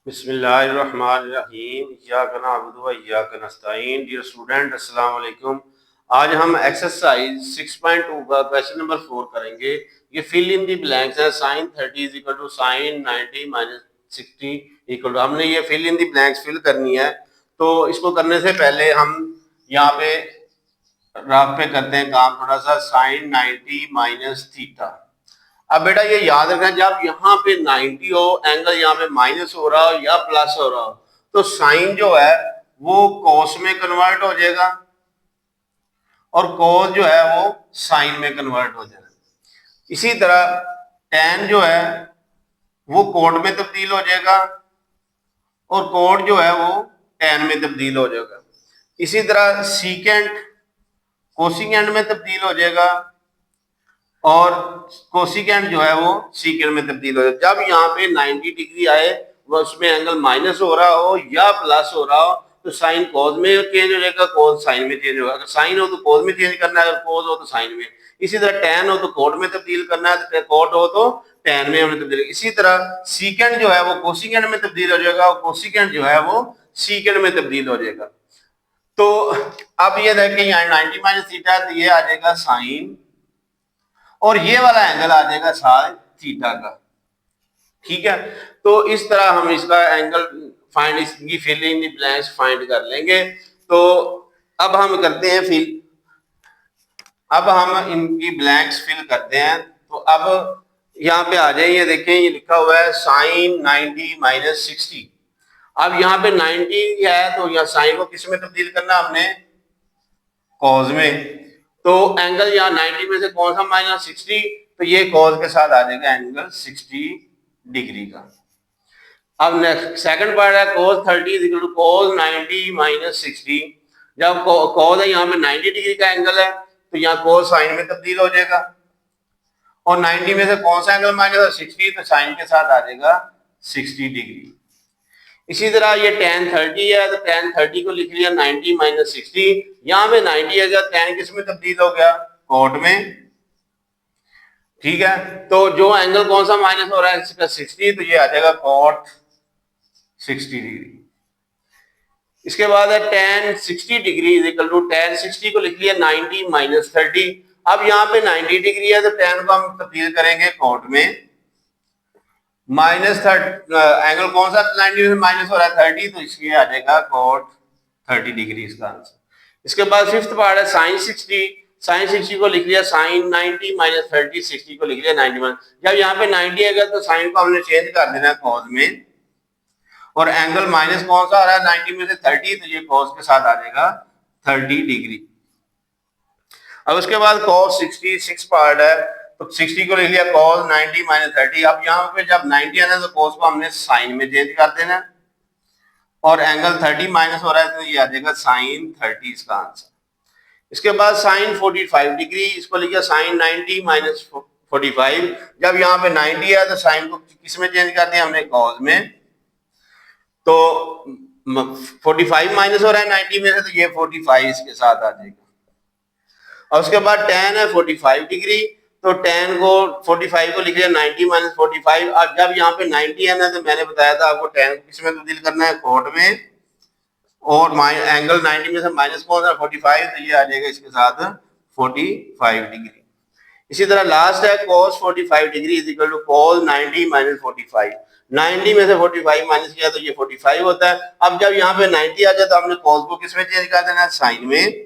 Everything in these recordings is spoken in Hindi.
बिस्मिल्लाहिर्रहमानिर्रहीम इय्याका नअबुदु व इय्याका नस्तईन। डियर स्टूडेंट, अस्सलाम वालेकुम। आज हम एक्सरसाइज 6.2 का क्वेश्चन नंबर 4 करेंगे। ये फिल इन दी ब्लैंक्स है। sin 30 is equal to sin 90 minus 60 equal to, हमने ये fill in the blanks fill करनी है। तो इसको करने से पहले हम यहाँ पे ग्राफ पे करते हैं काम थोड़ा सा। sin 90 minus theta. अब बेटा ये याद रखना, जब यहाँ पे 90 हो, एंगल यहाँ पे माइनस हो रहा हो या प्लस हो रहा हो, तो साइन जो है वो कोस में कन्वर्ट हो जाएगा और कोस जो है वो साइन में कन्वर्ट हो जाएगा। इसी तरह टेन जो है वो कोड में तब्दील हो जाएगा और कोड जो है वो टेन में तब्दील हो जाएगा। इसी तरह सीकेंट कोसिकेंट में तब्दील हो जाएगा और कोसिकेंट जो है वो सीकेंट में तब्दील हो जाएगा। जब यहाँ पे 90 डिग्री आए, वो उसमें एंगल माइनस हो रहा हो या प्लस हो रहा हो, तो साइन कोस में चेंज हो जाएगा, कोस साइन में चेंज होगा। अगर साइन हो तो कोस में चेंज करना है, अगर कोस हो तो साइन में। इसी तरह टेन हो तो कोट में तब्दील करना है, तो कोट हो तो टेन में हमने तब्दील। इसी तरह सीकेंट जो है वो कोसिकेंट में तब्दील हो जाएगा और कोसिकेंट जो है वो सीकेंट में तब्दील हो जाएगा। तो अब ये देखें, यहाँ 90 माइनस थीटा, तो ये आ जाएगा साइन और ये वाला एंगल आ जाएगा साइन थीटा का। ठीक है, तो इस तरह हम इसका एंगल फाइंड, इसकी fill in the blanks find कर लेंगे। तो अब हम करते हैं फिल, अब हम इनकी ब्लैंक्स फिल करते हैं। तो अब यहाँ पे आ जाए, ये देखें, ये लिखा हुआ है साइन 90 माइनस 60। अब यहाँ पे 90 है तो यहाँ साइन को किस में तब्दील करना हमने, कॉस में। तो एंगल यहाँ 90 में से कौन सा माइनस 60, तो ये कॉस के साथ आ जाएगा एंगल 60 डिग्री का। अब नेक्स्ट सेकंड पार्ट है cos 30 is equal to cos 90 minus 60। जब cos है यहाँ पे 90 डिग्री का एंगल है, तो यहाँ cos साइन में तब्दील हो जाएगा और 90 में से कौन सा एंगल माइनस 60, तो साइन के साथ आ जाएगा 60 डिग्री। इसी तरह ये tan 30 है, तो tan 30 को लिख लिया 90 माइनस 60। यहाँ पे 90 है, tan किस में तब्दील हो गया, कोट में। ठीक है, तो जो एंगल कौन सा माइनस हो रहा है इसका 60, तो ये आ जाएगा कोट 60 डिग्री। इसके बाद है tan 60 degree is equal to tan 60 को लिख लिया 90 माइनस 30। अब यहाँ पे 90 डिग्री है, तो tan को हम तब्दील करेंगे कोट में। माइनस 30 एंगल कौन सा 90 में माइनस हो रहा है 30, तो इसलिए आ जाएगा कोट 30 डिग्री इसका आंसर। इसके बाद फिफ्थ पार्ट है साइन 60। साइन 60 को लिख लिया साइन 90 माइनस 30, 60 को लिख लिया 90। जब यहाँ पे 90 आएगा तो साइन को हमने चेंज कर देना है कॉस में, और एंगल माइनस कौन सा आ रहा है 90 में से 30, तो ये कॉस के साथ आ जाएगा 30 डिग्री। अब उसके बाद कॉस 66 पार्ट है, तो 60 को लिख लिया cos 90 माइनस 30। अब यहाँ पे जब 90 आना तो cos को हमने साइन में चेंज कर देना और एंगल 30 माइनस हो रहा है, तो ये आ जाएगा साइन 30 इसका आंसर। इसके बाद साइन 45 डिग्री, इसको लिखा साइन 90 माइनस 45। जब यहाँ पे 90 है तो साइन को किस में चेंज कर दिया हमने, cos में। तो 45 माइनस हो रहा है 90 में से, तो ये 45 इसके साथ आ जाएगा। और उसके बाद tan है 45 डिग्री, तो tan को 45 को लिख लिया 90 माइनस 45। और जब यहाँ पे 90 है ना, तो मैंने बताया था आपको tan को किस में तब्दील करना है, कोट में, और एंगल 90 में से माइनस कौन सा 45, तो ये आ जाएगा इसके साथ 45 डिग्री। इसी तरह लास्ट है cos 45 degree is equal to cos 90 minus 45। 90 में से 45 माइनस किया तो ये 45 होता है। अब जब यहाँ पे 90 आ जाए तो हमने cos को किस में चेंज कर देना है, साइन में,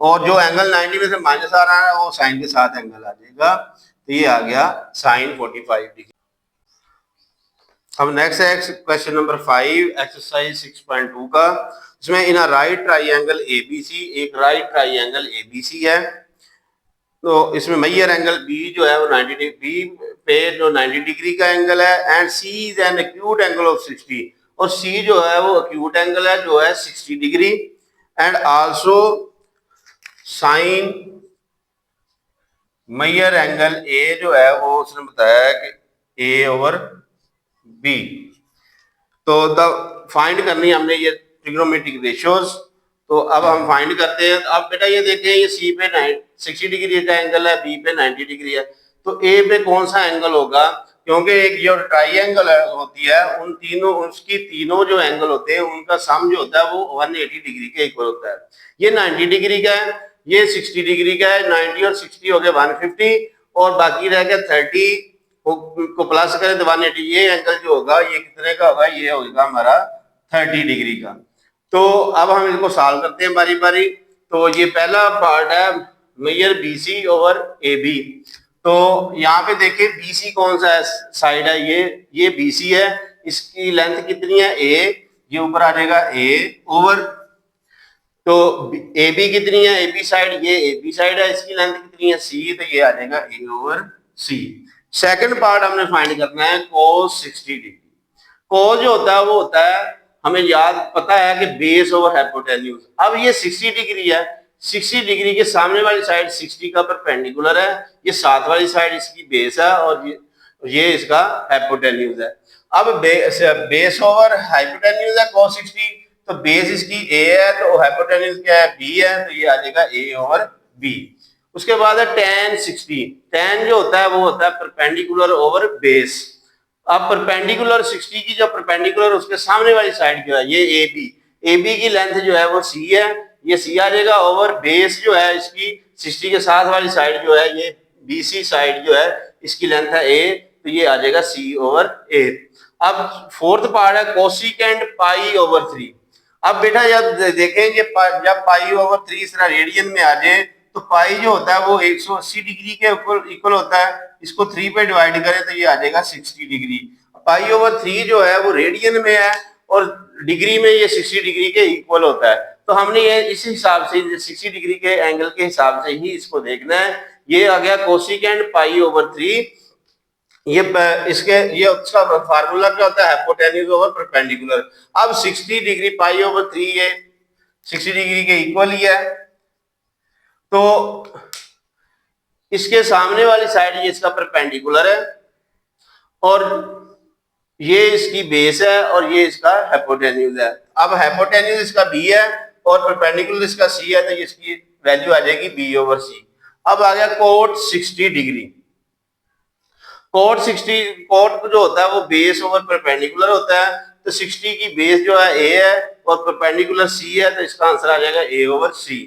और जो एंगल 90 में से माइनस आ रहा है वो साइन के साथ एंगल आ जाएगा, तो ये आ गया साइन 45 डिग्री। अब नेक्स्ट है क्वेश्चन नंबर 5 एक्सरसाइज 6.2 का। इसमें इन राइट ट्राइंगल एबीसी, एक राइट ट्राइंगल एबीसी है, तो इसमें मेजर एंगल बी जो है वो 90 डिग्री, बी पे जो 90 डिग्री का एंगल है, and C is an acute angle of 60, और सी जो है वो एक्यूट एंगल है जो है 60 degree, and also sine measure angle A जो है वो उसने बताया है कि ए ओवर बी। तो द फाइंड करनी है हमने ये ट्रिग्नोमेट्रिक रेशियोज। तो अब हम फाइंड करते हैं। अब बेटा ये देखें, ये सी पे 60 डिग्री का एंगल है, बी पे 90 डिग्री है, तो ए पे कौन सा एंगल होगा क्योंकि एक जो ट्राइंगल होती है उन तीनों उसकी तीनों जो एंगल होते हैं उनका सम जो होता है वो 180 डिग्री के इक्वल होता है। ये 90 डिग्री का है, ये 60 डिग्री का है, 90 और 60 हो गए 150 और बाकी रह गया 30 को प्लस करें तो 180। ये एंगल जो होगा ये कितने का होगा, ये होगा हमारा 30 डिग्री का। तो अब हम इसको सॉल्व करते हैं बारी बारी। तो ये पहला पार्ट है measure BC over A B. तो यहाँ पे देखिए बीसी कौन सा साइड है, ये बीसी है, इसकी लेंथ कितनी है ए, ये ऊपर आ जाएगा ए ओवर, तो ए बी कितनी है, ए बी साइड, ये ए बी साइड है, इसकी लेंथ कितनी है सी, तो ये आ जाएगा ए ओवर सी। सेकंड पार्ट हमने फाइंड करना है cos 60 डिग्री। cos जो होता है वो होता है, हमें याद पता है कि बेस ओवर हाइपोटेन्यूज। अब ये 60 डिग्री है, 60 डिग्री के सामने वाली साइड 60 का परपेंडिकुलर है, ये साथ वाली साइड इसकी बेस है और ये इसका हाइपोटेन्यूज है। अब बेस ओवर हाइपोटेन्यूज है cos 60, तो बेस इसकी a है तो हाइपोटेन्यूज क्या है b है, तो ये आ जाएगा a ओवर b। उसके बाद है tan 60। tan जो होता है वो होता है परपेंडिकुलर ओवर बेस। अब परपेंडिकुलर 60 की जो परपेंडिकुलर उसके सामने वाली साइड जो है ये AB की लेंथ जो है वो C है, ये C आ जाएगा ओवर बेस जो है इसकी 60 के साथ वाली साइड जो है ये BC साइड जो है इसकी लेंथ है A, तो ये आ जाएगा C ओवर A। अब फोर्थ पार्ट है कोसिकेंड पाई ओवर 3। अब बेटा जब देखेंगे जब पाई ओवर 3 इस तरह रेडियन में आ जाए तो पाई जो होता है वो 180 डिग्री के इक्वल होता है, इसको 3 पे डिवाइड करें तो ये आ जाएगा 60 डिग्री। पाई ओवर 3 जो है वो रेडियन में है और डिग्री में ये 60 डिग्री के इक्वल होता है, तो हमने ये इस हिसाब से 60 डिग्री के एंगल के हिसाब से ही इसको देखना है। ये आ गया कोसिकेंड पाई ओवर 3। ये इसके ये उसका फार्मूला क्या होता है, हाइपोटेन्यूज ओवर परपेंडिकुलर। अब 60 डिग्री पाई ओवर 3 ये 60 डिग्री के इक्वल ही है, तो इसके सामने वाली साइड ये इसका परपेंडिकुलर है और ये इसकी बेस है और ये इसका हाइपोटेन्यूज है। अब हाइपोटेन्यूज इसका बी है और परपेंडिकुलर इसका सी है, तो इसकी वैल्यू आ जाएगी बी ओवर सी। अब आ गया कोट 60 डिग्री। कोट जो होता है वो बेस ओवर परपेंडिकुलर होता है, तो 60 की बेस जो है ए है और परपेंडिकुलर सी है, तो इसका आंसर आ जाएगा ए ओवर सी।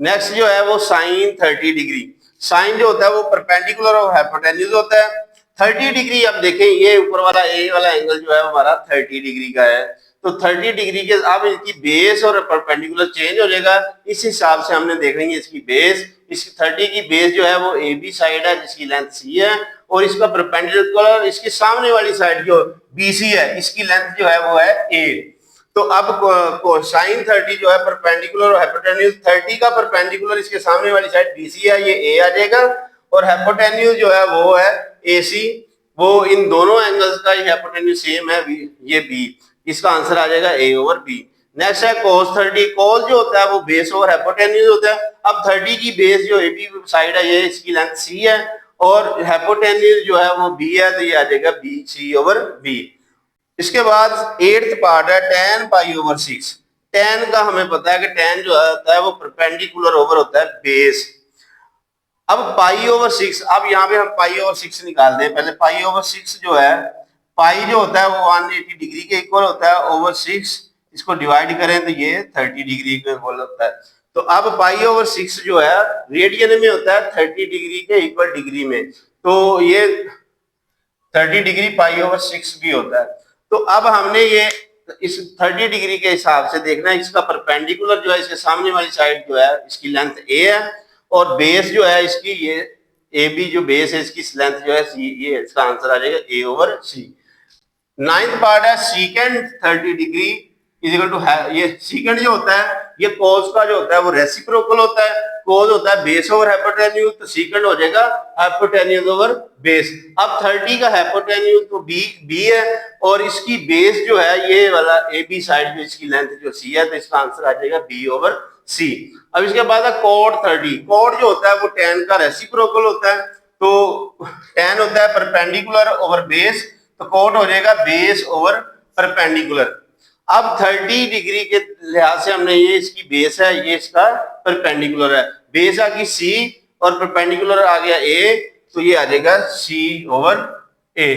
नेक्स्ट जो है वो साइन 30 डिग्री। साइन जो होता है वो परपेंडिकुलर और हाइपोटेन्यूज होता है। 30 डिग्री अब देखें ये ऊपर वाला ए वाला एंगल जो है हमारा 30 डिग्री का है, तो 30 डिग्री के अब इसकी बेस और परपेंडिकुलर चेंज हो जाएगा, इस हिसाब से हमने देख रही है इसकी बेस। इसकी 30 की बेस जो है वो ए बी साइड है जिसकी लेंथ सी है और इसका परपेंडिकुलर इसके सामने वाली साइड जो बीसी है इसकी लेंथ जो है वो है ए। तो अब साइन 30 जो है परपेंडिकुलर और हाइपोटेन्यूज 30 का परपेंडिकुलर इसके सामने वाली साइड बीसी है, ये ए आ जाएगा और हाइपोटेन्यूज जो है वो है एसी। वो इन दोनों एंगल्स का हाइपोटेन्यूज सेम है, ये बी, इसका आंसर आ जाएगा ए ओवर बी। नेक्स्ट है cos 30। cos जो होता है वो बेस ओवर हाइपोटेन्यूज होता है। अब 30 की बेस जो ए बी साइड है ये इसकी लेंथ सी है और हाइपोटेन्यूज जो है वो बी है, तो ये आ जाएगा बी सी ओवर बी। इसके बाद 8th पार्ट है tan पाई ओवर 6। tan का हमें पता है कि tan जो होता है वो परपेंडिकुलर ओवर होता है बेस। अब पाई ओवर 6, अब यहाँ पे हम पाई ओवर 6 निकाल दें। पहले पाई ओवर 6 जो है, पाई जो होता है वो 180 डिग्री के इक्वल होता है ओवर 6, इसको डिवाइड करें तो ये 30 डिग्री के इक्वल होता है। तो अब पाई ओवर 6 जो है रेडियन में होता है 30 डिग्री के इक्वल डिग्री में, तो ये 30 डिग्री पाई ओवर 6 भी होता है। तो अब हमने ये इस 30 डिग्री के हिसाब से देखना है, इसका परपेंडिकुलर जो है इसके सामने वाली साइड जो है इसकी लेंथ ए है और बेस जो है इसकी ये ए बी जो बेस है इसकी लेंथ जो है सी, ये इसका आंसर आ जाएगा ए ओवर सी। 9th पार्ट है सीकेंड 30 डिग्री इक्वल टू ये सीकेंड जो होता है ये कोस का जो होता है वो रेसिप्रोकल होता है। कोस होता है बेस ओवर हाइपोटेन्यूज, तो सीकेंड हो जाएगा हाइपोटेन्यूज ओवर बेस। अब 30 का हाइपोटेन्यूज तो बी है और इसकी बेस जो है ये वाला ए बी साइड जो इसकी लेंथ जो सी है, तो इसका आंसर आ जाएगा बी ओवर सी। अब इसके बाद है कोट 30। कोट जो होता है वो tan का रेसिप्रोकल होता है, तो tan होता है परपेंडिकुलर ओवर बेस, तो कोट हो जाएगा बेस ओवर परपेंडिकुलर। अब 30 डिग्री के लिहाज से हमने ये इसकी बेस है, ये इसका परपेंडिकुलर है, बेस आ गई सी और परपेंडिकुलर आ गया ए, तो ये आ जाएगा सी ओवर ए